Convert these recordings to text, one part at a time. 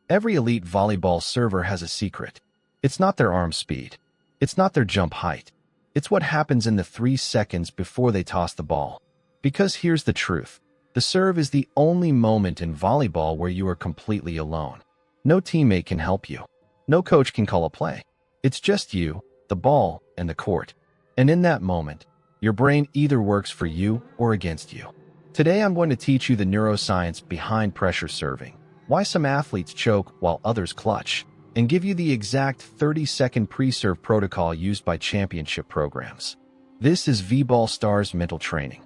Every elite volleyball server has a secret. It's not their arm speed. It's not their jump height. It's what happens in the 3 seconds before they toss the ball. Because here's the truth. The serve is the only moment in volleyball where you are completely alone. No teammate can help you. No coach can call a play. It's just you, the ball, and the court. And in that moment, your brain either works for you or against you. Today I'm going to teach you the neuroscience behind pressure serving, why some athletes choke while others clutch, and give you the exact 30-second pre-serve protocol used by championship programs. This is VBallStars mental training.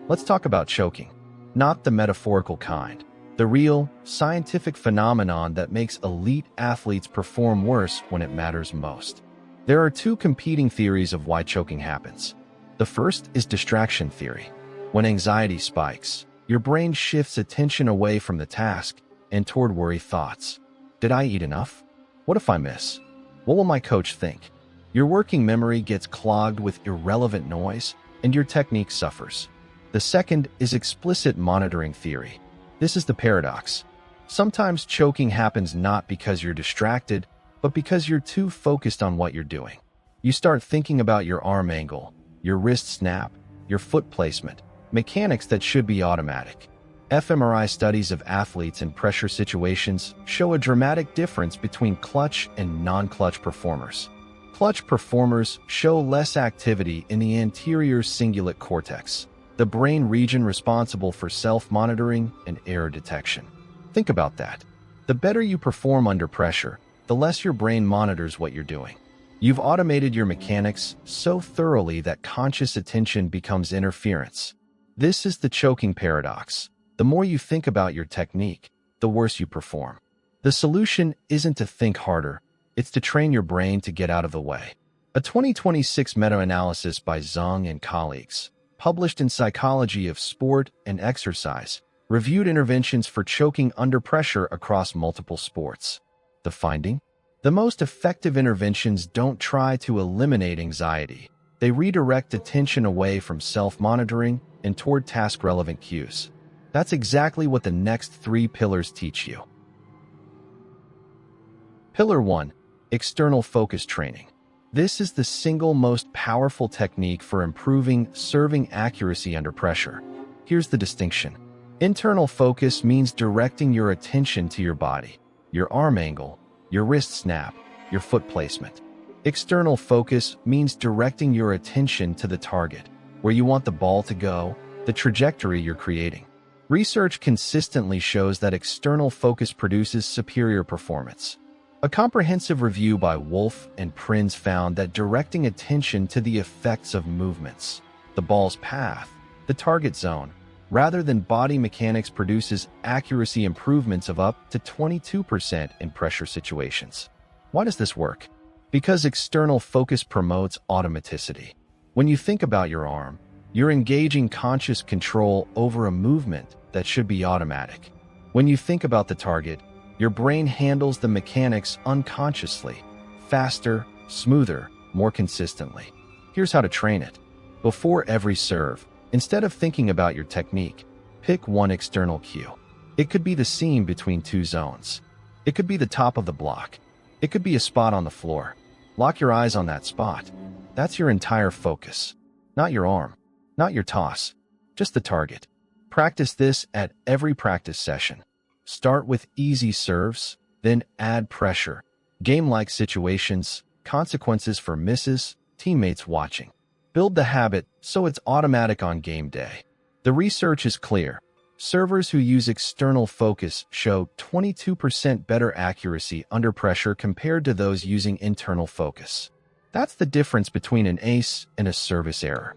Let's talk about choking, not the metaphorical kind, the real, scientific phenomenon that makes elite athletes perform worse when it matters most. There are 2 competing theories of why choking happens. The first is distraction theory. When anxiety spikes, your brain shifts attention away from the task and toward worry thoughts. Did I eat enough? What if I miss? What will my coach think? Your working memory gets clogged with irrelevant noise, and your technique suffers. The second is explicit monitoring theory. This is the paradox. Sometimes choking happens not because you're distracted, but because you're too focused on what you're doing. You start thinking about your arm angle, your wrist snap, your foot placement, mechanics that should be automatic. fMRI studies of athletes in pressure situations show a dramatic difference between clutch and non-clutch performers. Clutch performers show less activity in the anterior cingulate cortex, the brain region responsible for self-monitoring and error detection. Think about that. The better you perform under pressure, the less your brain monitors what you're doing. You've automated your mechanics so thoroughly that conscious attention becomes interference. This is the choking paradox. The more you think about your technique, the worse you perform. The solution isn't to think harder, it's to train your brain to get out of the way. A 2026 meta-analysis by Zhang and colleagues, published in Psychology of Sport and Exercise, reviewed interventions for choking under pressure across multiple sports. The finding? The most effective interventions don't try to eliminate anxiety. They redirect attention away from self-monitoring and toward task-relevant cues. That's exactly what the next 3 pillars teach you. Pillar 1. External focus training. This is the single most powerful technique for improving serving accuracy under pressure. Here's the distinction. Internal focus means directing your attention to your body, your arm angle, your wrist snap, your foot placement. External focus means directing your attention to the target, where you want the ball to go, the trajectory you're creating. Research consistently shows that external focus produces superior performance. A comprehensive review by Wolf and Prinz found that directing attention to the effects of movements, the ball's path, the target zone, rather than body mechanics produces accuracy improvements of up to 22% in pressure situations. Why does this work? Because external focus promotes automaticity. When you think about your arm, you're engaging conscious control over a movement that should be automatic. When you think about the target, your brain handles the mechanics unconsciously, faster, smoother, more consistently. Here's how to train it. Before every serve, instead of thinking about your technique, pick one external cue. It could be the seam between 2 zones. It could be the top of the block. It could be a spot on the floor. Lock your eyes on that spot. That's your entire focus. Not your arm, not your toss, just the target. Practice this at every practice session. Start with easy serves, then add pressure. Game-like situations, consequences for misses, teammates watching. Build the habit so it's automatic on game day. The research is clear. Servers who use external focus show 22% better accuracy under pressure compared to those using internal focus. That's the difference between an ace and a service error.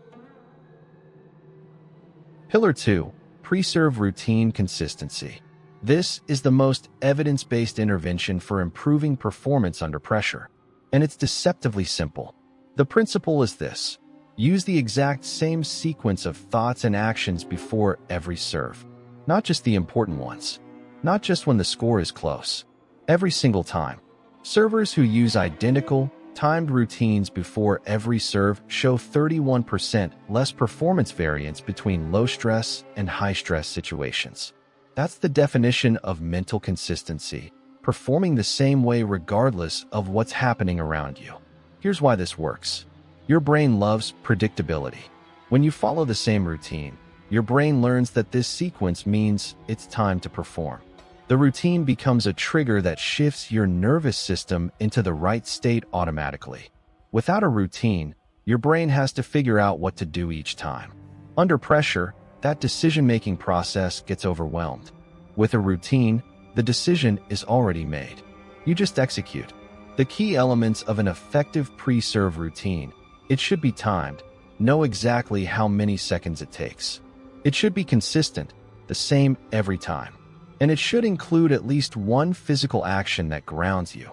Pillar 2. Pre-serve routine consistency. This is the most evidence-based intervention for improving performance under pressure, and it's deceptively simple. The principle is this. Use the exact same sequence of thoughts and actions before every serve. Not just the important ones. Not just when the score is close. Every single time. Servers who use identical, timed routines before every serve show 31% less performance variance between low-stress and high-stress situations. That's the definition of mental consistency, performing the same way regardless of what's happening around you. Here's why this works. Your brain loves predictability. When you follow the same routine, your brain learns that this sequence means it's time to perform. The routine becomes a trigger that shifts your nervous system into the right state automatically. Without a routine, your brain has to figure out what to do each time. Under pressure, that decision-making process gets overwhelmed. With a routine, the decision is already made. You just execute. The key elements of an effective pre-serve routine: it should be timed, know exactly how many seconds it takes. It should be consistent, the same every time. And it should include at least one physical action that grounds you.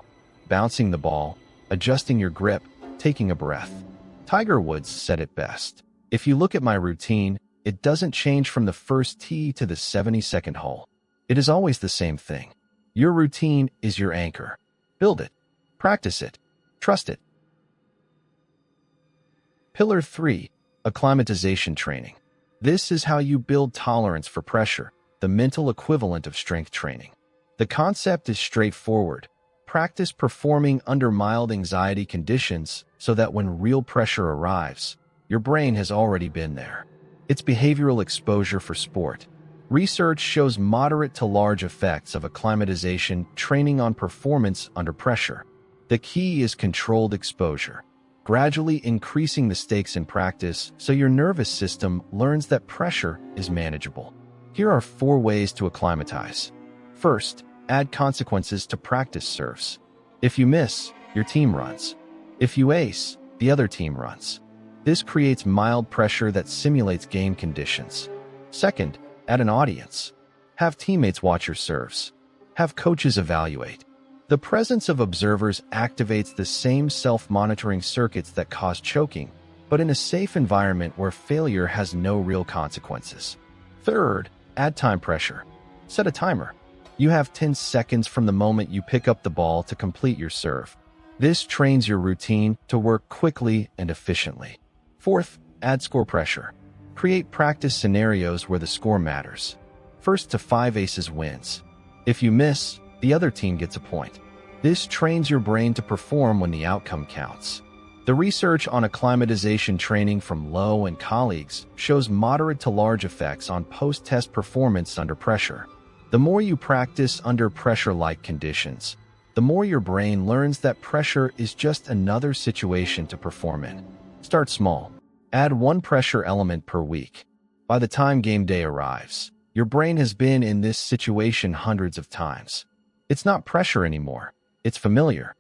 Bouncing the ball, adjusting your grip, taking a breath. Tiger Woods said it best. If you look at my routine, it doesn't change from the first tee to the 72nd hole. It is always the same thing. Your routine is your anchor. Build it. Practice it. Trust it. Pillar 3. Acclimatization Training. This is how you build tolerance for pressure, the mental equivalent of strength training. The concept is straightforward. Practice performing under mild anxiety conditions so that when real pressure arrives, your brain has already been there. It's behavioral exposure for sport. Research shows moderate to large effects of acclimatization training on performance under pressure. The key is controlled exposure, gradually increasing the stakes in practice so your nervous system learns that pressure is manageable. Here are 4 ways to acclimatize. First, add consequences to practice serves. If you miss, your team runs. If you ace, the other team runs. This creates mild pressure that simulates game conditions. Second, add an audience. Have teammates watch your serves. Have coaches evaluate. The presence of observers activates the same self-monitoring circuits that cause choking, but in a safe environment where failure has no real consequences. Third, add time pressure. Set a timer. You have 10 seconds from the moment you pick up the ball to complete your serve. This trains your routine to work quickly and efficiently. Fourth, add score pressure. Create practice scenarios where the score matters. First to 5 aces wins. If you miss, the other team gets a point. This trains your brain to perform when the outcome counts. The research on acclimatization training from Lowe and colleagues shows moderate to large effects on post-test performance under pressure. The more you practice under pressure-like conditions, the more your brain learns that pressure is just another situation to perform in. Start small. Add 1 pressure element per week. By the time game day arrives, your brain has been in this situation hundreds of times. It's not pressure anymore. It's familiar.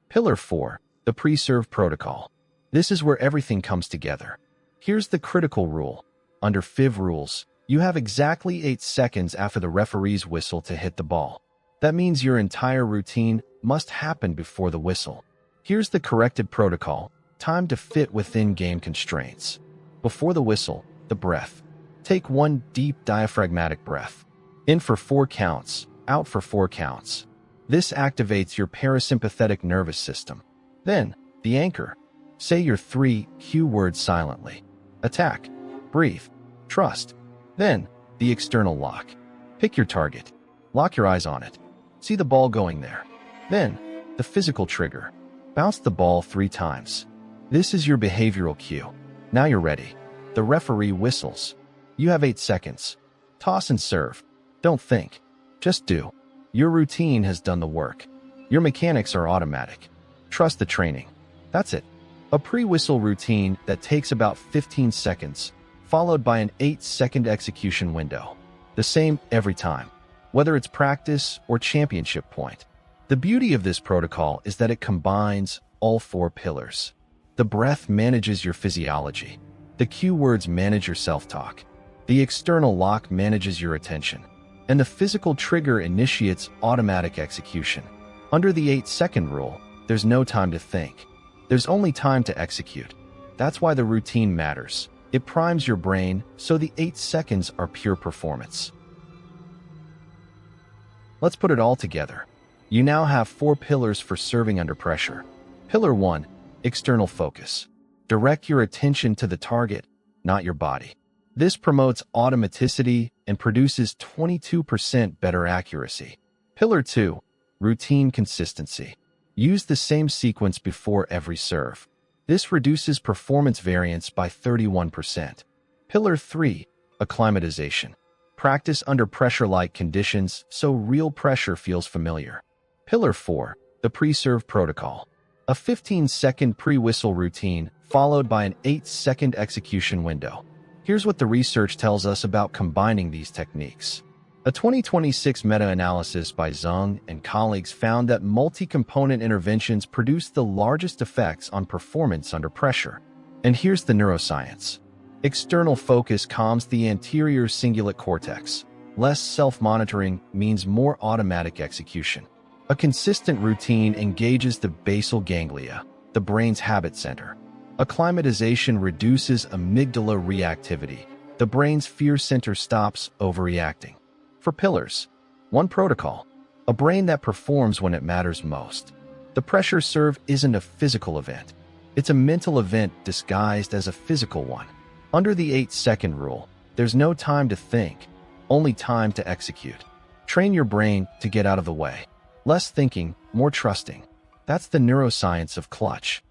Pillar 4. The pre-serve protocol. This is where everything comes together. Here's the critical rule. Under FIVB rules, you have exactly 8 seconds after the referee's whistle to hit the ball. That means your entire routine must happen before the whistle. Here's the corrected protocol, timed to fit within game constraints. Before the whistle, the breath. Take 1 deep diaphragmatic breath. In for 4 counts, out for 4 counts. This activates your parasympathetic nervous system. Then, the anchor. Say your 3 cue words silently. Attack, breathe, trust. Then, the external lock. Pick your target. Lock your eyes on it. See the ball going there. Then, the physical trigger. Bounce the ball 3 times. This is your behavioral cue. Now you're ready. The referee whistles. You have 8 seconds. Toss and serve. Don't think. Just do. Your routine has done the work. Your mechanics are automatic. Trust the training. That's it. A pre-whistle routine that takes about 15 seconds, followed by an 8-second execution window. The same every time, whether it's practice or championship point. The beauty of this protocol is that it combines all 4 pillars. The breath manages your physiology. The cue words manage your self-talk. The external lock manages your attention. And the physical trigger initiates automatic execution. Under the 8-second rule, there's no time to think. There's only time to execute. That's why the routine matters. It primes your brain, so the 8 seconds are pure performance. Let's put it all together. You now have 4 pillars for serving under pressure. Pillar 1, external focus. Direct your attention to the target, not your body. This promotes automaticity and produces 22% better accuracy. Pillar 2. Routine consistency. Use the same sequence before every serve. This reduces performance variance by 31%. Pillar 3. Acclimatization. Practice under pressure-like conditions so real pressure feels familiar. Pillar 4. The pre-serve protocol. A 15-second pre-whistle routine followed by an 8-second execution window. Here's what the research tells us about combining these techniques. A 2026 meta-analysis by Zhang and colleagues found that multi-component interventions produce the largest effects on performance under pressure. And here's the neuroscience. External focus calms the anterior cingulate cortex. Less self-monitoring means more automatic execution. A consistent routine engages the basal ganglia, the brain's habit center. Acclimatization reduces amygdala reactivity. The brain's fear center stops overreacting. For pillars, 1 protocol, a brain that performs when it matters most. The pressure serve isn't a physical event. It's a mental event disguised as a physical one. Under the 8-second rule, there's no time to think, only time to execute. Train your brain to get out of the way. Less thinking, more trusting. That's the neuroscience of clutch.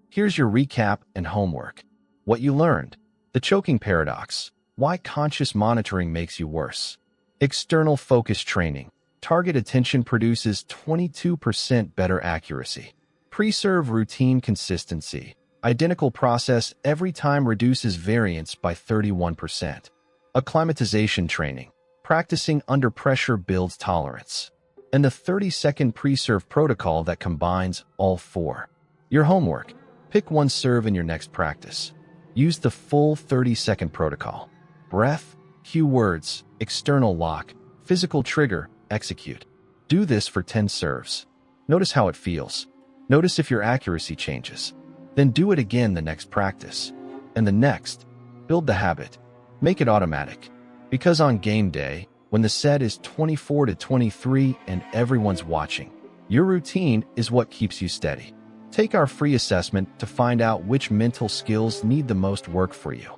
Here's your recap and homework. What you learned. The choking paradox. Why conscious monitoring makes you worse. External focus training. Target attention produces 22% better accuracy. Pre-serve routine consistency. Identical process every time reduces variance by 31%. Acclimatization training. Practicing under pressure builds tolerance. And the 30-second pre-serve protocol that combines all 4. Your homework. Pick 1 serve in your next practice. Use the full 30-second protocol. Breath, cue words, external lock, physical trigger, execute. Do this for 10 serves. Notice how it feels. Notice if your accuracy changes. Then do it again the next practice. And the next. Build the habit. Make it automatic. Because on game day, when the set is 24-23 and everyone's watching, your routine is what keeps you steady. Take our free assessment to find out which mental skills need the most work for you.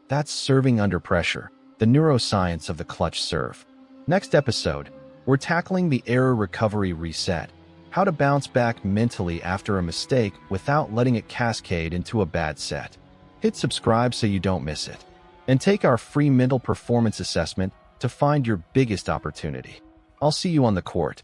That's serving under pressure, the neuroscience of the clutch serve. Next episode, we're tackling the error recovery reset, how to bounce back mentally after a mistake without letting it cascade into a bad set. Hit subscribe so you don't miss it. And take our free mental performance assessment to find your biggest opportunity. I'll see you on the court.